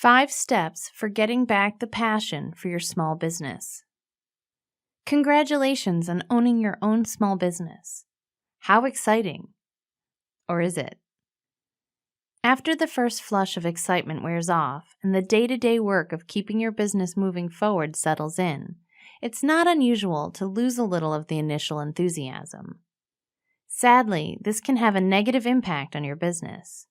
5 steps for getting back the passion for your small business. Congratulations on owning your own small business. How exciting! Or is it? After the first flush of excitement wears off and the day-to-day work of keeping your business moving forward settles in, it's not unusual to lose a little of the initial enthusiasm. Sadly, this can have a negative impact on your business.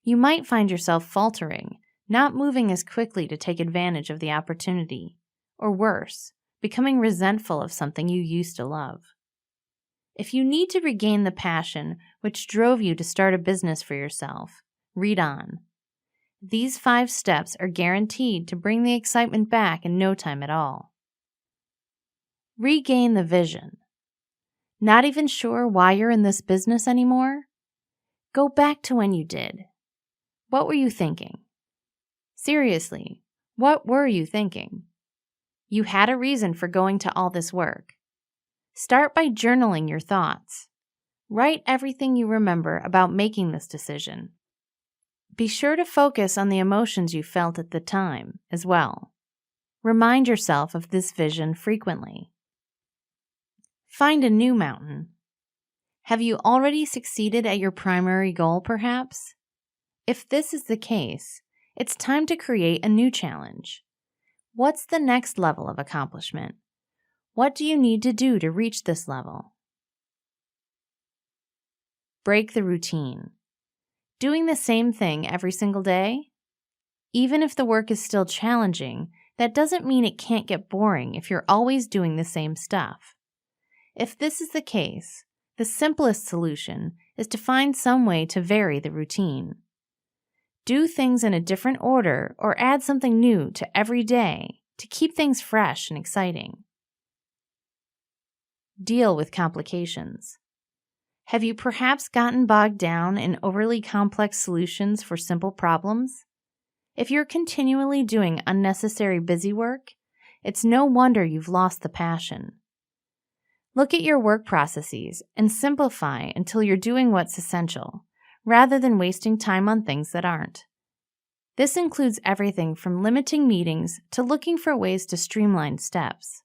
You might find yourself faltering, not moving as quickly to take advantage of the opportunity, or worse, becoming resentful of something you used to love. If you need to regain the passion which drove you to start a business for yourself, read on. These 5 steps are guaranteed to bring the excitement back in no time at all. Regain the vision. Not even sure why you're in this business anymore? Go back to when you did. What were you thinking? Seriously, what were you thinking? You had a reason for going to all this work. Start by journaling your thoughts. Write everything you remember about making this decision. Be sure to focus on the emotions you felt at the time as well. Remind yourself of this vision frequently. Find a new mountain. Have you already succeeded at your primary goal, perhaps? If this is the case, it's time to create a new challenge. What's the next level of accomplishment? What do you need to do to reach this level? Break the routine. Doing the same thing every single day? Even if the work is still challenging, that doesn't mean it can't get boring if you're always doing the same stuff. If this is the case, the simplest solution is to find some way to vary the routine. Do things in a different order or add something new to every day to keep things fresh and exciting. Deal with complications. Have you perhaps gotten bogged down in overly complex solutions for simple problems? If you're continually doing unnecessary busy work, it's no wonder you've lost the passion. Look at your work processes and simplify until you're doing what's essential, rather than wasting time on things that aren't. This includes everything from limiting meetings to looking for ways to streamline steps,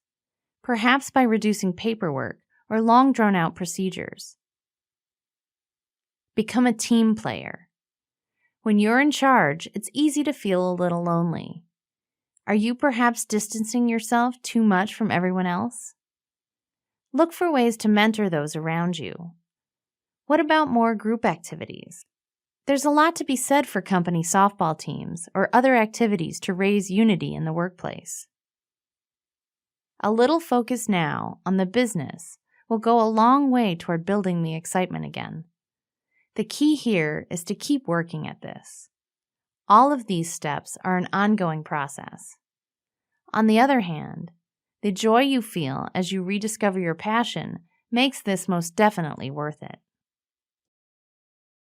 perhaps by reducing paperwork or long drawn-out procedures. Become a team player. When you're in charge, it's easy to feel a little lonely. Are you perhaps distancing yourself too much from everyone else? Look for ways to mentor those around you. What about more group activities? There's a lot to be said for company softball teams or other activities to raise unity in the workplace. A little focus now on the business will go a long way toward building the excitement again. The key here is to keep working at this. All of these steps are an ongoing process. On the other hand, the joy you feel as you rediscover your passion makes this most definitely worth it.